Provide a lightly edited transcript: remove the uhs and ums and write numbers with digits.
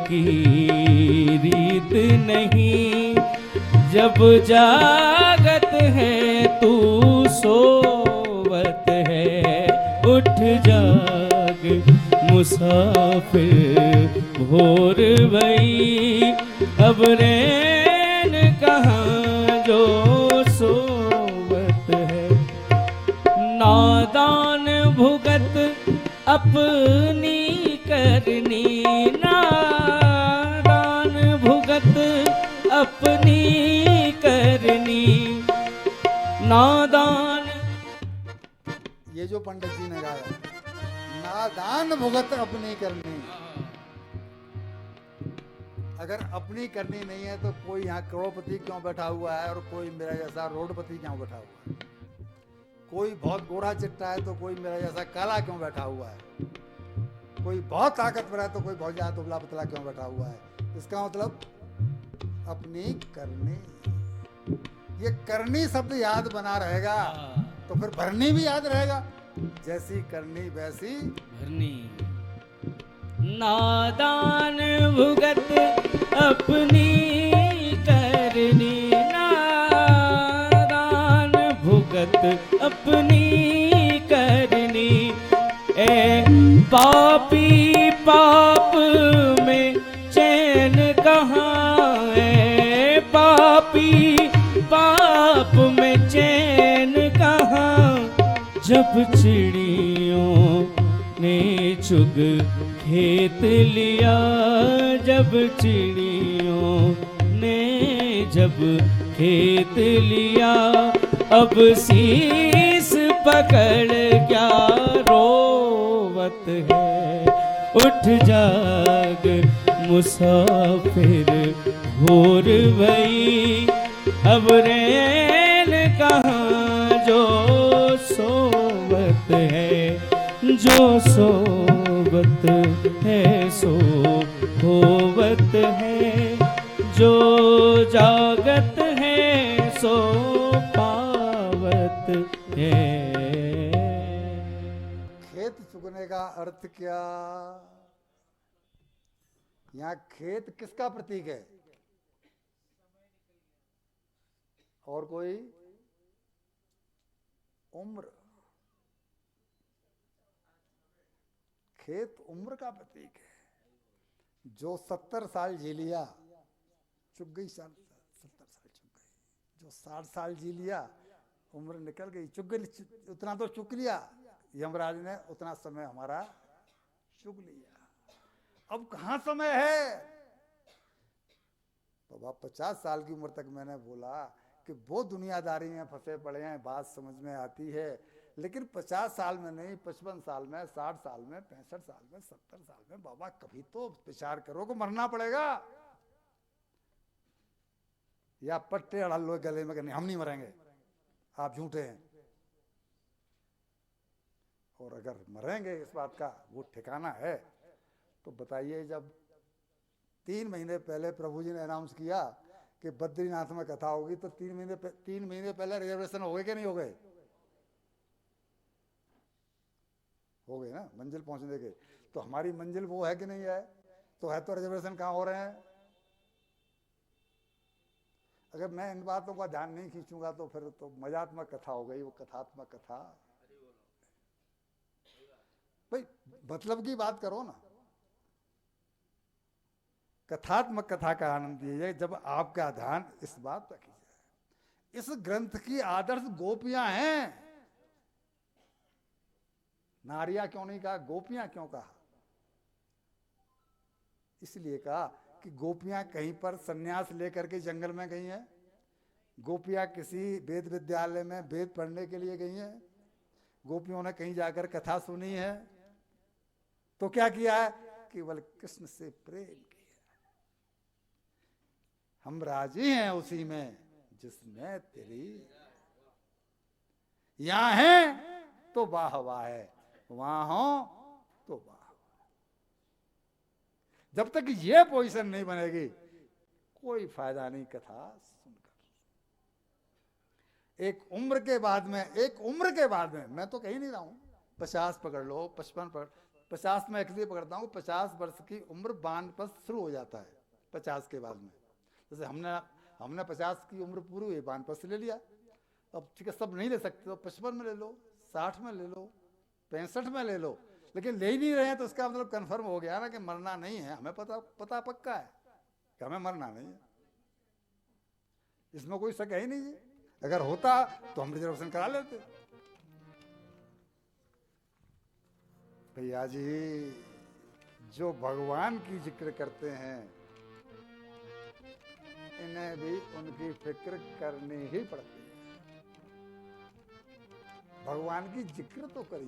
की रीत नहीं, जब जागत है तू सोवत है। उठ जाग मुसाफिर भोर भई, अब रैन कहाँ जो सोवत है। नादान भुगत अपनी करनी, नादान भुगत अपनी करनी। नादान, ये जो पंडित जी ने गाया, नादान भुगत अपनी करनी। अगर अपनी करनी नहीं है तो कोई यहाँ करोड़पति क्यों बैठा हुआ है और कोई मेरा जैसा रोडपति क्यों बैठा हुआ है? कोई बहुत गोरा चिट्टा है तो कोई मेरा जैसा काला क्यों बैठा हुआ है? कोई बहुत ताकतवर है तो कोई बहुत ज्यादा दुबला पतला क्यों बैठा हुआ है? इसका मतलब अपनी करनी। ये करनी शब्द याद बना रहेगा तो फिर भरनी भी याद रहेगा। जैसी करनी वैसी भरनी। नादान भुगत अपनी करनी, नादान भुगत अपनी करनी। ए पापी पाप में चैन कहाँ है, पापी पाप में चैन कहाँ। जब चिड़ियों ने चुग खेत लिया, जब चिड़ियों ने जब खेत लिया, अब शीस पकड़ क्या रोवत है। उठ जाग मुसाफिर भोर भई, अब रैन कहाँ जो सोवत है। जो सोवत है सो होवत है, जो जागत है सो पावत है। खेत चुगने का अर्थ क्या? यहाँ खेत किसका प्रतीक है? और कोई? उम्र। खेत उम्र का प्रतीक है। जो 70 साल जी लिया, चुग गई 70 साल चुग गई। जो 60 साल जी लिया, उम्र निकल गई, चुग गई, उतना तो चुग लिया यमराज ने, उतना समय हमारा चुग लिया। अब कहाँ समय है? तो अब 50 साल की उम्र तक मैंने बोला कि वो दुनियादारी में फंसे पड़े हैं, बात समझ में आती है, लेकिन 50 साल में नहीं, 55 साल में, 60 साल में, 65 साल में, 70 साल में, बाबा कभी तो विचार करो कि मरना पड़ेगा। या पट्टे अड़ा लो गले में कि नहीं हम नहीं मरेंगे, आप झूठे हैं। और अगर मरेंगे इस बात का वो ठिकाना है तो बताइए, जब 3 महीने पहले प्रभु जी ने अनाउंस किया कि बद्रीनाथ में कथा होगी तो 3 महीने पहले रिजर्वेशन हो गए कि नहीं हो गए? हो गए ना, मंजिल पहुंचने के। तो हमारी मंजिल वो है कि नहीं है? तो है तो रिजर्वेशन कहाँ हो रहे हैं? अगर मैं इन बातों का ध्यान नहीं खींचूंगा तो फिर तो मजात्मक कथा हो गई, वो कथात्मक कथा। भाई मतलब की बात करो ना। कथात्मक कथा का आनंद लीजिए जब आपका ध्यान इस बात पर कीजिए। इस ग्रंथ की आदर्श गोपियां हैं। नारियां क्यों नहीं कहा, गोपियां क्यों कहा? इसलिए कहा कि गोपियां कहीं पर सन्यास लेकर के जंगल में गई हैं, गोपियां किसी वेद विद्यालय में वेद पढ़ने के लिए गई हैं, गोपियों ने कहीं जाकर कथा सुनी है, तो क्या किया है? केवल कृष्ण से प्रेम किया। हम राजी हैं उसी में जिसमें तेरी। यहां है तो वाह वाह है, वहां हो तो वाह। जब तक ये पोजीशन नहीं बनेगी कोई फायदा नहीं कथा सुनकर। एक उम्र के बाद में, मैं तो कहीं नहीं रहा हूं, 50 पकड़ लो, 55 पकड़, 50 में इसलिए पकड़ता हूँ, 50 वर्ष की उम्र वानप्रस्थ शुरू हो जाता है 50 के बाद में। जैसे हमने 50 की उम्र पूरी हुई, वानप्रस्थ ले लिया। अब ठीक है, सब नहीं ले सकते तो 55 में ले लो, 60 में ले लो, 65 में ले लो, लेकिन ले ही नहीं रहे हैं तो इसका मतलब कन्फर्म हो गया ना कि मरना नहीं है। हमें पता पक्का है कि हमें मरना नहीं है, इसमें कोई शक है ही नहीं है। अगर होता तो हम रिजर्वेशन करा लेते। भैया जी, जो भगवान की जिक्र करते हैं इन्हें भी उनकी फिक्र करनी ही पड़ती है। भगवान की जिक्र तो करिए।